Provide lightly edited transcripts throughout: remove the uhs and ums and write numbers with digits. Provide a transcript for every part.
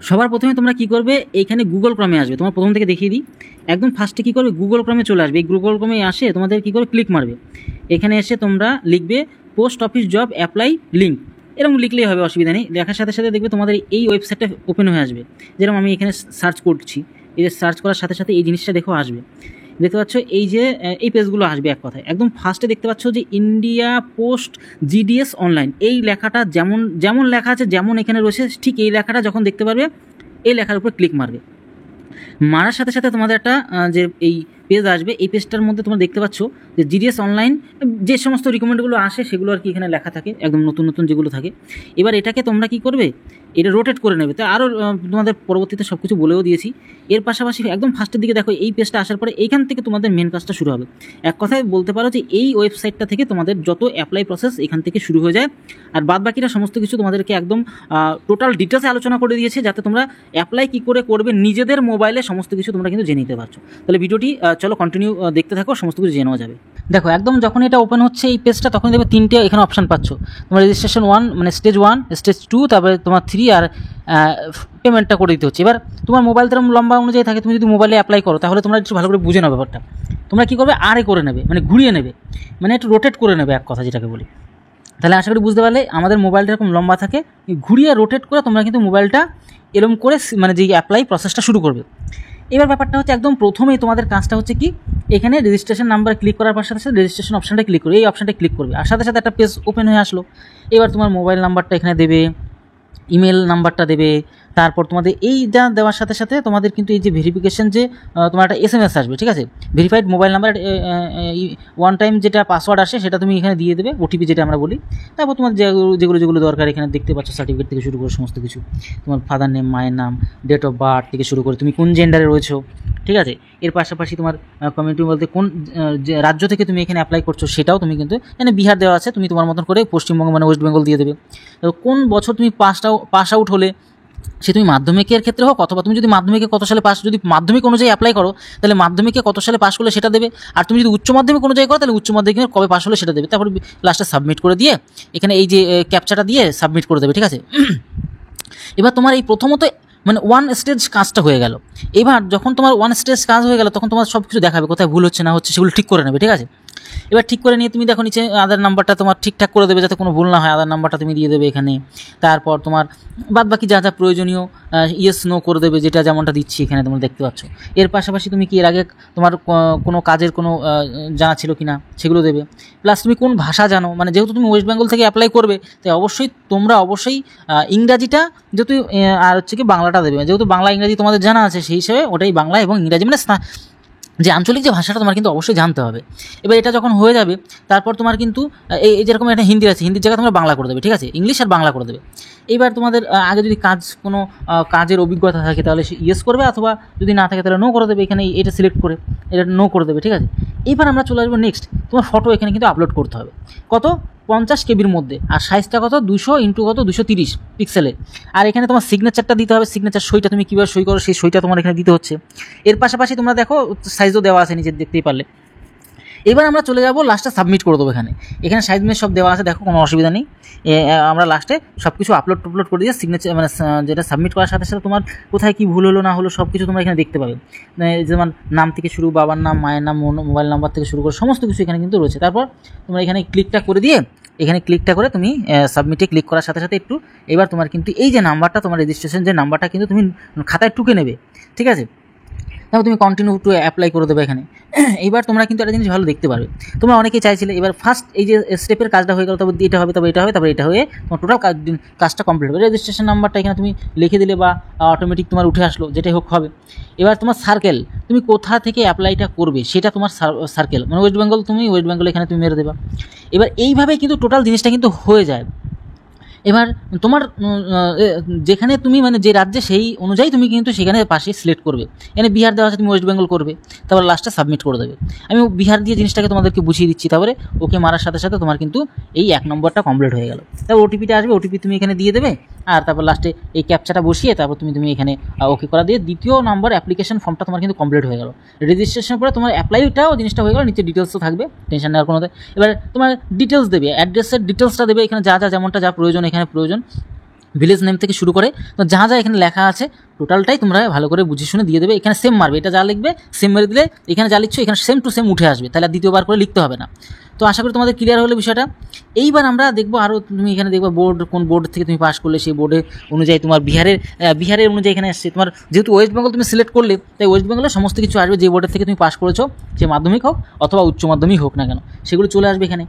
সবার প্রথমে তোমরা কী করবে, এইখানে গুগল ক্রমে আসবে। তোমার প্রথম থেকে দেখিয়ে দিই, একদম ফার্স্টে কী করবে, গুগল ক্রমে চলে আসবে। এই গুগল ক্রমে আসে তোমাদের কী করবে, ক্লিক মারবে। এখানে এসে তোমরা লিখবে post office job apply link, এরকম লিখলেই হবে, অসুবিধা নেই। লেখার সাথে সাথে দেখবে তোমাদের এই ওয়েবসাইটটা ওপেন হয়ে আসবে। যেরকম আমি এখানে সার্চ করছি, এই যে সার্চ করার সাথে সাথে এই জিনিসটা দেখো আসবে। দেখতে পাচ্ছ এই যে এই পেজগুলো আসবে এক কথায়। একদম ফার্স্টে দেখতে পাচ্ছ যে ইন্ডিয়া পোস্ট জিডিএস অনলাইন, এই লেখাটা যেমন যেমন লেখা আছে, যেমন এখানে রয়েছে ঠিক এই লেখাটা যখন দেখতে পারবে, এই লেখার উপর ক্লিক মারবে। মারার সাথে সাথে তোমাদের একটা যে এই পেজ আসবে, এই পেজটার মধ্যে তোমরা দেখতে পাচ্ছ যে জিডিএস অনলাইন যে সমস্ত রিকমেন্ডগুলো আসে সেগুলো আর কি এখানে লেখা থাকে, একদম নতুন নতুন যেগুলো থাকে। এবার এটাকে তোমরা কি করবে, এটা রোটেট করে নেবে। তো আরও তোমাদের পরবর্তীতে সব কিছু বলেও দিয়েছি। এর পাশাপাশি একদম ফার্স্টের দিকে দেখো এই পেজটা আসার পরে এইখান থেকে তোমাদের মেন কাজটা শুরু হবে। এক কথায় বলতে পারো যে এই ওয়েবসাইটটা থেকে তোমাদের যত অ্যাপ্লাই প্রসেস এখান থেকে শুরু হয়ে যায়। আর বাদ বাকিটা সমস্ত কিছু তোমাদেরকে একদম টোটাল ডিটেলসে আলোচনা করে দিয়েছে, যাতে তোমরা অ্যাপ্লাই কী করে করবে নিজেদের মোবাইলে সমস্ত কিছু তোমরা কিন্তু জেনে নিতে পারছো। তাহলে ভিডিওটি চলো কন্টিনিউ দেখতে থাকো, সমস্ত কিছু জেনেও যাবে। দেখো একদম যখন এটা ওপেন হচ্ছে এই পেজটা, তখন দেখবে তিনটে এখানে অপশান পাচ্ছ। তোমার রেজিস্ট্রেশন 1 মানে স্টেজ 1, স্টেজ 2, তারপরে তোমার 3 আর পেমেন্টটা করে দিতে হচ্ছে। এবার তোমার মোবাইল তেরম লম্বা অনুযায়ী থাকে, তুমি যদি মোবাইলে অ্যাপ্লাই করো তাহলে তোমরা একটু ভালো করে বুঝে নাও ব্যাপারটা। তোমরা কী করবে, আরে করে নেবে, মানে ঘুরিয়ে নেবে, মানে একটু রোটেট করে নেবে এক কথা যেটাকে বলি। তাহলে আশা করি বুঝতে পারলে আমাদের মোবাইলটা এরকম লম্বা থাকে, ঘুরিয়ে রোটেট করে তোমরা কিন্তু মোবাইলটা এরকম করে মানে যে অ্যাপ্লাই প্রসেসটা শুরু করবে। এবার ব্যাপারটা হচ্ছে একদম প্রথমেই তোমাদের কাজটা হচ্ছে কি, এখানে রেজিস্ট্রেশন নাম্বার ক্লিক করার পর সাথে সাথে রেজিস্ট্রেশন অপশানটা ক্লিক করবে, এই অপশানটা ক্লিক করবে। আর সাথে সাথে একটা পেজ ওপেন হয়ে আসলো। এবার তোমার মোবাইল নাম্বারটা এখানে দেবে, ইমেল নাম্বারটা দেবে, তারপর তোমাদের এই যা দেওয়ার সাথে সাথে তোমাদের কিন্তু এই যে ভেরিফিকেশন যে তোমার একটা SMS আসবে, ঠিক আছে, verified mobile number one time যেটা পাসওয়ার্ড আসে সেটা তুমি এখানে দিয়ে দেবে, ওটিপি যেটা আমরা বলি। তারপর তোমার যেগুলো দরকার এখানে দেখতে পাচ্ছ, সার্টিফিকেট থেকে শুরু করে সমস্ত কিছু, তোমার ফাদার নেম, মায়ের নাম, ডেট অফ বার্থ থেকে শুরু করে তুমি কোন জেন্ডারে রয়েছো, ঠিক আছে। এর পাশাপাশি তোমার কমিউনিটি বলতে কোন যে রাজ্য থেকে তুমি এখানে অ্যাপ্লাই করছো সেটাও তুমি কিন্তু এখানে বিহার দেওয়া আছে, তুমি তোমার মতন করে পশ্চিমবঙ্গ মানে ওয়েস্ট বেঙ্গল দিয়ে দেবে। কোন বছর তুমি পাস আউট হলে, সে তুমি মাধ্যমিকের ক্ষেত্রে হোক অথবা তুমি যদি মাধ্যমিকে কত সালে পাস, যদি মাধ্যমিক অনুযায়ী অ্যাপ্লাই করো তাহলে মাধ্যমিকে কত সালে পাস করলে সেটা দেবে। আর তুমি যদি উচ্চ মাধ্যমিক অনুযায়ী করো তাহলে উচ্চ মাধ্যমিকের কবে পাস হলে সেটা দেবে। তারপর লাস্টে সাবমিট করে দিয়ে এখানে এই যে ক্যাপচাটা দিয়ে সাবমিট করে দেবে, ঠিক আছে। এবার তোমার এই প্রথমত মানে ওয়ান স্টেজ কাজটা হয়ে গেল। এবার যখন তোমার ওয়ান স্টেজ কাজ হয়ে গেল তখন তোমার সব কিছু দেখাবে, কোথায় ভুল হচ্ছে না হচ্ছে সেগুলো ঠিক করে নেবে, ঠিক আছে। এবার ঠিক করে নিয়ে তুমি দেখো নিচে আধার নাম্বারটা তোমার ঠিকঠাক করে দেবে, যাতে কোনো ভুল না হয়, আধার নাম্বারটা তুমি দিয়ে দেবে এখানে। তারপর তোমার বাদ বাকি যা যা প্রয়োজনীয় ইয়েস নো করে দেবে, যেটা যেমনটা দিচ্ছি এখানে তোমরা দেখতে পাচ্ছ। এর পাশাপাশি তুমি কি এর আগে তোমার কোনো কাজের কোনো জানা ছিল কি না সেগুলো দেবে। প্লাস তুমি কোন ভাষা জানো, মানে যেহেতু তুমি ওয়েস্ট বেঙ্গল থেকে অ্যাপ্লাই করবে তাই তোমরা অবশ্যই ইংরাজিটা যেহেতু আর হচ্ছে কি বাংলাটা দেবে, যেহেতু বাংলা ইংরাজি তোমাদের জানা আছে সেই হিসেবে ওটাই বাংলা এবং ইংরাজি মানে যে আঞ্চলিক যে ভাষাটা তোমার কিন্তু অবশ্যই জানতে হবে। এবার এটা যখন হয়ে যাবে তারপর তোমার কিন্তু এই যেরকম একটা হিন্দি আছে, হিন্দির জায়গায় তোমরা বাংলা করে দেবে, ঠিক আছে, ইংলিশ আর বাংলা করে দেবে। এবার তোমাদের আগে যদি কোনো কাজের অভিজ্ঞতা থাকে তাহলে সে ইয়েস করবে, অথবা যদি না থাকে তাহলে নো করে দেবে, এখানে এটা সিলেক্ট করে এটা নো করে দেবে, ঠিক আছে। এইবার আমরা চলে আসবো নেক্সট, তোমার ফটো এখানে কিন্তু আপলোড করতে হবে, কত 50 কেবির মধ্যে, আর সাইজটা কত 200 ইন্টু কত 230 পিক্সেলের। আর এখানে তোমার সিগনেচারটা দিতে হবে, সিগনেচার সইটা তুমি কীভাবে সই করো সেই সইটা তোমার এখানে দিতে হচ্ছে। এর পাশাপাশি তোমরা দেখো সাইজও দেওয়া আছে নিচে, দেখতেই পারলে। এবার আমরা চলে যাবো লাস্টে সাবমিট করে দেবো। এখানে সাইজ মেজ সব দেওয়া আছে, দেখো কোনো অসুবিধা নেই। আমরা লাস্টে সব কিছু আপলোড করে দিয়ে সিগনেচার মানে যেটা সাবমিট করার সাথে সাথে তোমার কোথায় কী ভুল হলো না হলো সব কিছু তোমরা এখানে দেখতে পাবে। যেমন নাম থেকে শুরু, বাবার নাম, মায়ের নাম, মোবাইল নাম্বার থেকে শুরু করে সমস্ত কিছু এখানে কিন্তু রয়েছে। তারপর তোমরা এখানে ক্লিকটা করে দিয়ে এখানে ক্লিকটা করে তুমি সাবমিটে ক্লিক করার সাথে সাথে এবার তোমার কিন্তু এই যে নাম্বারটা, তোমার রেজিস্ট্রেশন যে নাম্বারটা কিন্তু তুমি খাতায় টুকে নেবে, ঠিক আছে। তারপর তুমি কন্টিনিউ টু অ্যাপ্লাই করে দেবে এখানে। এইবার তোমরা কিন্তু একটা জিনিস ভালো দেখতে পারবে, তোমরা অনেকেই চাইছিলে এবার ফার্স্ট এই যে স্টেপের কাজটা হয়ে গেল, তারপর এটা হবে, তারপর এটা হবে, তারপর এটা হয়ে তোমার টোটাল কাজটা কমপ্লিট হবে। রেজিস্ট্রেশন নাম্বারটা এখানে তুমি লিখে দিলে বা অটোমেটিক তোমার উঠে আসলো, যেটাই হোক হবে। এবার তোমার সার্কেল, তুমি কোথা থেকে অ্যাপ্লাইটা করবে সেটা তোমার সার্কেল, মানে ওয়েস্ট বেঙ্গল, তুমি ওয়েস্ট বেঙ্গল এখানে তুমি মেরে দেবা। এবার এইভাবে কিন্তু টোটাল জিনিসটা কিন্তু হয়ে যায়। এবার তোমার যেখানে তুমি মানে যে রাজ্যে সেই অনুযায়ী তুমি কিন্তু সেখানে পাশে সিলেক্ট করবে। এখানে বিহার দেওয়া আছে, তুমি ওয়েস্ট বেঙ্গল করবে, তারপর লাস্টে সাবমিট করে দেবে। আমি বিহার দিয়ে জিনিসটাকে তোমাদেরকে বুঝিয়ে দিচ্ছি, তারপরে ওকে মারার সাথে সাথে তোমার কিন্তু এই 1 নম্বরটা কমপ্লিট হয়ে গেল। তারপর ওটিপিটা আসবে, ওটিপি তুমি এখানে দিয়ে দেবে, আর তারপর লাস্টে এই ক্যাপচাটা বসিয়ে তারপর তুমি এখানে ওকে করা দিয়ে দ্বিতীয় নম্বর অ্যাপ্লিকেশন ফর্মটা তোমার কিন্তু কমপ্লিট হয়ে গেল। রেজিস্ট্রেশন পরে তোমার অ্যাপ্লাইটাও জিনিসটা হয়ে গেল, নিচে ডিটেলসও থাকবে, টেনশন নেওয়ার কোনো। এবার তোমার ডিটেলস দেবে, অ্যাড্রেসের ডিটেলসটা দেবে, এখানে যা যেমনটা যা প্রয়োজন এখানে প্রয়োজন। ভিলেজ নেম থেকে শুরু করে তো যা যা এখানে লেখা আছে টোটালটাই তোমরা ভালো করে বুঝে শুনে দিয়ে দেবে। এখানে সেম মারবে, এটা যা লিখবে সেম মেরে দিলে এখানে যা লিখছো এখানে সেম টু সেম উঠে আসবে, তাহলে আর দ্বিতীয়বার করে লিখতে হবে না। তো আশা করি তোমাদের ক্লিয়ার হলো বিষয়টা। এইবার আমরা দেখবো আরও, তুমি এখানে দেখবো বোর্ড, কোন বোর্ড থেকে তুমি পাস করলে সেই বোর্ডে অনুযায়ী তোমার বিহারের অনুযায়ী এখানে আসছে। তোমার যেহেতু ওয়েস্ট বেঙ্গল তুমি সিলেক্ট করলে, তাই ওয়েস্ট বেঙ্গলের সমস্ত কিছু আসবে যে বোর্ডের থেকে তুমি পাস করেছো, সে মাধ্যমিক হোক অথবা উচ্চ মাধ্যমিক হোক না কেন, সেগুলো চলে আসবে এখানে।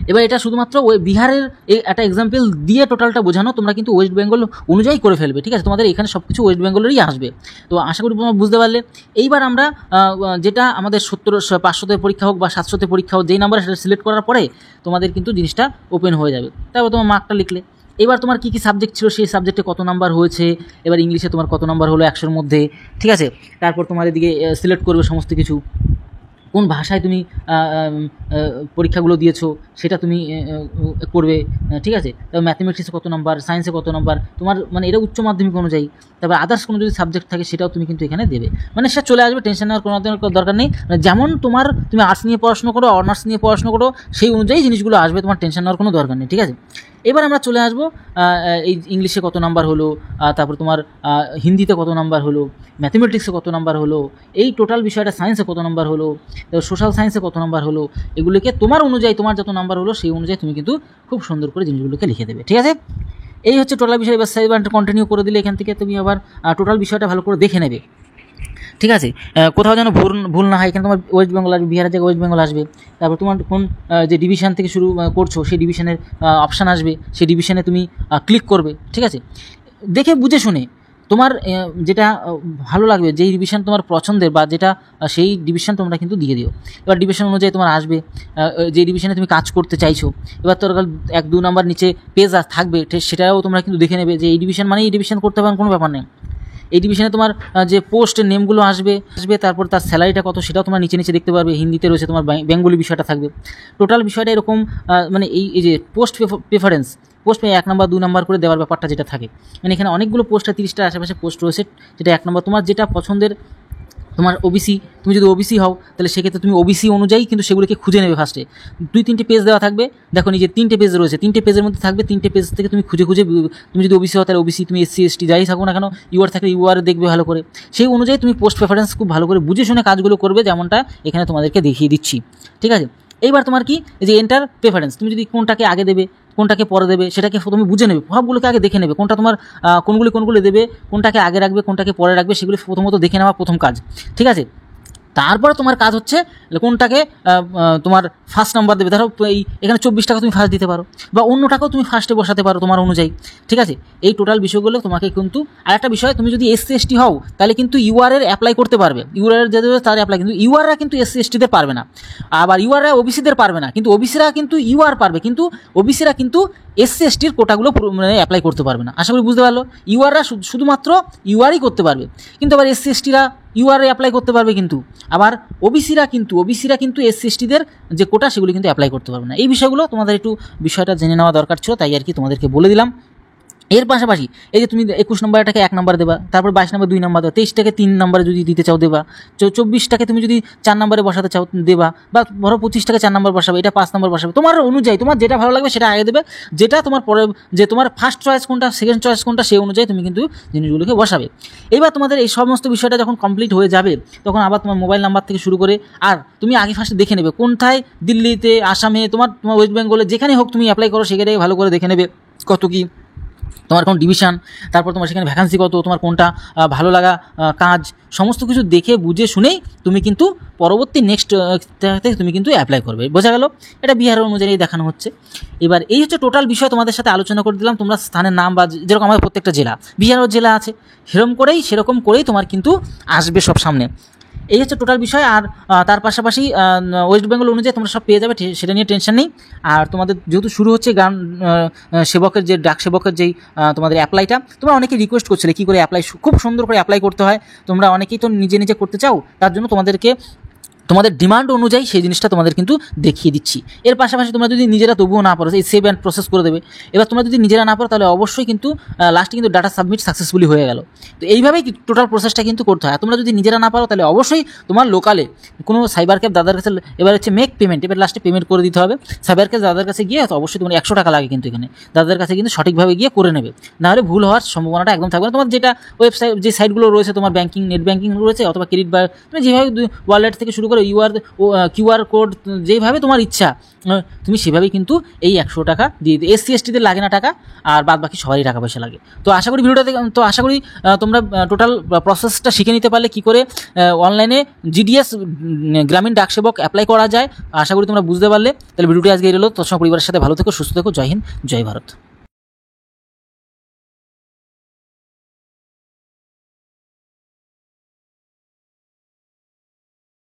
এবার এটা শুধুমাত্র ওই বিহারের এই একটা এক্সাম্পল দিয়ে টোটালটা বোঝানো, তোমরা কিন্তু ওয়েস্ট বেঙ্গল অনুযায়ী করে ফেলবে, ঠিক আছে? তোমাদের এখানে সব কিছু ওয়েস্ট বেঙ্গলেরই আসবে। তো আশা করি তোমরা বুঝতে পারলে। এইবার আমরা যেটা আমাদের 500-তে পরীক্ষা হোক বা 700-তে পরীক্ষা হোক, যেই নাম্বার সেটা সিলেক্ট করার পরে তোমাদের কিন্তু জিনিসটা ওপেন হয়ে যাবে। তারপর তোমার মার্কটা লিখলে, এবার তোমার কী কী সাবজেক্ট ছিল, সেই সাবজেক্টে কত নাম্বার হয়েছে, এবার ইংলিশে তোমার কত নাম্বার হলো 100-র মধ্যে, ঠিক আছে? তারপর তোমার এদিকে সিলেক্ট করবে সমস্ত কিছু, কোন ভাষায় তুমি পরীক্ষাগুলো দিয়েছো সেটা তুমি করবে, ঠিক আছে? তারপর ম্যাথমেটিক্সে কত নাম্বার, সায়েন্সে কত নাম্বার তোমার, মানে এটা উচ্চ মাধ্যমিক অনুযায়ী। তারপর আদার্স কোনো যদি সাবজেক্ট থাকে সেটাও তুমি কিন্তু এখানে দেবে, মানে সেটা চলে আসবে, টেনশন নেওয়ার কোনো দরকার নেই। মানে যেমন তুমি আর্টস নিয়ে পড়াশোনা করো, অনার্স নিয়ে পড়াশোনা করো, সেই অনুযায়ী জিনিসগুলো আসবে, তোমার টেনশন নেওয়ার কোনো দরকার নেই, ঠিক আছে? এবার আমরা চলে আসবো এই ইংলিশে কত নাম্বার হলো, তারপর তোমার হিন্দিতে কত নাম্বার হলো, ম্যাথমেটিক্সে কত নাম্বার হলো, এই টোটাল বিষয়টা সায়েন্সে কত নাম্বার হলো, সোশ্যাল সায়েন্সে কত নাম্বার হলো, এগুলোকে তোমার অনুযায়ী তোমার যত নাম্বার হলো সেই অনুযায়ী তুমি কিন্তু খুব সুন্দর করে জিনিসগুলোকে লিখে দেবে, ঠিক আছে? এই হচ্ছে টোটাল বিষয়। এবার সেভ অ্যান্ড কন্টিনিউ করে দিলে এখান থেকে তুমি আবার টোটাল বিষয়টা ভালো করে দেখে নেবে, ঠিক আছে? কোথাও যেন ভুল না হয়। এখানে তোমার ওয়েস্ট বেঙ্গল আসবে, বিহারের জায়গায় ওয়েস্ট বেঙ্গল আসবে, তারপর তোমার কোন যে ডিভিশন থেকে শুরু করছো সেই ডিভিশনের অপশান আসবে, সেই ডিভিশনে তুমি ক্লিক করবে, ঠিক আছে? দেখে বুঝে শুনে তোমার যেটা ভালো লাগবে, যেই ডিভিশন তোমার পছন্দের বা যেটা সেই ডিভিশন তোমরা কিন্তু দিয়ে দিও। এবার ডিভিশন অনুযায়ী তোমার আসবে যে ডিভিশনে তুমি কাজ করতে চাইছো। এবার তোর 1-2 নাম্বার নিচে পেজ থাকবে, সেটাও তোমরা কিন্তু দেখে নেবে যে এই ডিভিশন মানে এই ডিভিশন করতে পারেন, কোনো ব্যাপার নেই। এই ডিভিশনে তোমার যে পোস্টের নেমগুলো আসবে, তারপর তার স্যালারিটা কত সেটাও তোমার নিচে নিচে দেখতে পারবে। হিন্দিতে রয়েছে, তোমার বেঙ্গলি বিষয়টা থাকবে। টোটাল বিষয়টা এরকম, মানে এই যে post preference, post 1 number 2 number করে দেওয়ার ব্যাপারটা যেটা থাকে, মানে এখানে অনেকগুলো পোস্টটা 30টার আশেপাশে পোস্ট রয়েছে, যেটা 1 নাম্বার তোমার যেটা পছন্দের। তোমার ওবিসি, তুমি যদি ওবিসি হও তাহলে সেক্ষেত্রে তুমি ওবিসি অনুযায়ী কিন্তু সেগুলোকে খুঁজে নেবে। ফার্স্টে 2-3টে পেজ দেওয়া থাকবে, দেখো নিজে 3টে পেজ রয়েছে, 3টে পেজের মধ্যে থাকবে, 3টে পেজ থেকে তুমি খুঁজে তুমি যদি ওবিসি হও তাহলে ওবিসি, তুমি এসসি এসটি যাই থাকো না কেন, ইউআর থাকলে ইউআর দেখবে ভালো করে, সেই অনুযায়ী তুমি পোস্ট প্রেফারেন্স খুব ভালো করে বুঝে শুনে কাজগুলো করবে, যেমনটা এখানে তোমাদেরকে দেখিয়ে দিচ্ছি, ঠিক আছে? এইবার তোমার কি এই যে এন্টার প্রেফারেন্স, তুমি যদি কোনটাকে আগে দেবে কোনটাকে পরে দেবে সেটাকে তুমি বুঝে নেবে, সবগুলোকে আগে দেখে নেবে, কোনটা তোমার কোনগুলি দেবে, কোনটাকে আগে রাখবে কোনটাকে পরে রাখবে, সেগুলি প্রথমত দেখে নেওয়া প্রথম কাজ, ঠিক আছে? তারপরে তোমার কাজ হচ্ছে কোনটাকে তোমার ফার্স্ট নাম্বার দেবে। ধরো এখানে 24 টাকা তুমি ফার্স্ট দিতে পারো, বা অন্য টাকাও তুমি ফার্স্টে বসাতে পারো তোমার অনুযায়ী, ঠিক আছে? এই টোটাল বিষয়গুলো তোমাকে কিন্তু, আরেকটা বিষয়, তুমি যদি এসসি এসটি হও তাহলে কিন্তু ইউআরের অ্যাপ্লাই করতে পারবে, ইউআরের যে দেবে তার অ্যাপ্লাই, কিন্তু ইউআররা কিন্তু এসসি এসটিদের পারবে না, আবার ইউআররা ওবিসিদের পারবে না, কিন্তু ওবিসিরা কিন্তু ইউআর পারবে, কিন্তু ওবিসিরা কিন্তু এসসি এসটির কোটাগুলো মানে অ্যাপ্লাই করতে পারবে না। আশা করি বুঝতে পারলো। ইউআররা শুধুমাত্র ইউআরই করতে পারবে, কিন্তু আবার এসসি এসটিরা ইউআরএ অ্যাপ্লাই করতে পারবে, কিন্তু আবার ওবিসিরা কিন্তু এসসি এসটিদের যে কোটা সেগুলি কিন্তু অ্যাপ্লাই করতে পারবে না। এই বিষয়গুলো তোমাদের একটু বিষয়টা জেনে নেওয়া দরকার ছিল, তাই আর কি তোমাদেরকে বলে দিলাম। এর পাশাপাশি এই যে তুমি 21 নম্বরটাকে 1 নাম্বার দেবা, তারপর 22 নম্বর 2 নাম্বার দেবা, 23টাকে 3 নাম্বারে যদি দিতে চাও দেবা, 24টাকে তুমি যদি 4 নাম্বারে বসাতে চাও দেবা, বা ধরো 25টাকে 4 নাম্বার বসাবে, এটা 5 নাম্বার বসাবে, তোমার অনুযায়ী তোমার যেটা ভালো লাগবে সেটা আগে দেবে, যেটা তোমার পরে যে তোমার ফার্স্ট চয়েস কোনটা সেকেন্ড চয়েস কোনটা সেই অনুযায়ী তুমি কিন্তু জিনিসগুলোকে বসাবে। এবার তোমাদের এই সমস্ত বিষয়টা যখন কমপ্লিট হয়ে যাবে তখন আবার তোমার মোবাইল নাম্বার থেকে শুরু করে, আর তুমি আগে ফার্স্টে দেখে নেবে কোনটায় দিল্লিতে, আসামে, তোমার ওয়েস্ট বেঙ্গলে যেখানে হোক তুমি অ্যাপ্লাই করো সেখানে ভালো করে দেখে নেবে কত কি তোমার কোন ডিভিশন, তারপর তোমার সেখানে ভ্যাকান্সি কত, তোমার কোনটা ভালো লাগা কাজ, সমস্ত কিছু দেখে বুঝে শুনেই তুমি কিন্তু পরবর্তী নেক্সট তুমি কিন্তু অ্যাপ্লাই করবে। বোঝা গেল? এটা বিহারের অনুযায়ী দেখানো হচ্ছে। এবার এই হচ্ছে টোটাল বিষয় তোমাদের সাথে আলোচনা করে দিলাম। তোমরা স্থানের নাম বা যেরকম আমাদের প্রত্যেকটা জেলা, বিহারের জেলা আছে, সেরকম করেই তোমার কিন্তু আসবে সব সামনে। এই হচ্ছে টোটাল বিষয়। আর তার পাশাপাশি ওয়েস্ট বেঙ্গল অনুযায়ী তোমরা সব পেয়ে যাবে, সেটা নিয়ে টেনশন নেই। আর তোমাদের যেহেতু শুরু হচ্ছে গ্রাম সেবকের যে ডাক সেবকের যেই তোমাদের অ্যাপ্লাইটা, তোমরা অনেকেই রিকোয়েস্ট করছিলে কী করে অ্যাপ্লাই, খুব সুন্দর করে অ্যাপ্লাই করতে হয়, তোমরা অনেকেই তো নিজে করতে চাও, তার জন্য তোমাদেরকে তোমাদের ডিমান্ড অনুযায়ী সেই জিনিসটা তোমাদের কিন্তু দেখিয়ে দিচ্ছি। এর পাশাপাশি তোমরা যদি নিজেরা তবুও না পারো, এই সেভ অ্যান্ড প্রসেস করে দেবে। এবার তোমরা যদি নিজেরা না পারো তাহলে অবশ্যই কিন্তু লাস্টে কিন্তু ডাটা সাবমিট সাকসেসফুলি হয়ে গেল। তো এইভাবেই টোটাল প্রসেসটা কিন্তু করতে হয়। তোমরা যদি নিজেরা না পারো তাহলে অবশ্যই তোমার লোকালে কোনো সাইবার ক্যাফ দাদার কাছে এবার হচ্ছে মেক পেমেন্ট, এবার লাস্টে পেমেন্ট করে দিতে হবে। সাইবার ক্যাফ দাদার কাছে গিয়ে অবশ্যই তোমার 100 টাকা লাগে, কিন্তু এখানে দাদার কাছে কিন্তু সঠিকভাবে গিয়ে করে নেবে, নাহলে ভুল হওয়ার সম্ভাবনাটা একদম থাকবে না। তোমার যেটা ওয়েবসাইট, যে সাইটগুলো রয়েছে তোমার ব্যাঙ্কিং, নেট ব্যাঙ্কিং রয়েছে অথবা ক্রেডিট বা তুমি যেভাবে ওয়ালেট থেকে শুরু করে কিউআর কোড যেভাবে তোমার ইচ্ছা তুমি সেভাবেই কিন্তু এই 100 টাকা দিয়ে দিই। SC STদের লাগে না টাকা, আর বাদ বাকি সবারই টাকা পয়সা লাগে। তো আশা করি ভিডিওটাতে আশা করি তোমরা টোটাল প্রসেসটা শিখে নিতে পারলে কী করে অনলাইনে GDS গ্রামীণ ডাক সেবক অ্যাপ্লাই করা যায়। আশা করি তোমরা বুঝতে পারলে। তাহলে ভিডিওটি আজকে এলো। তোর সঙ্গে পরিবারের সাথে ভালো থেকো, সুস্থ থেকো। জয় হিন্দ, জয় ভারত।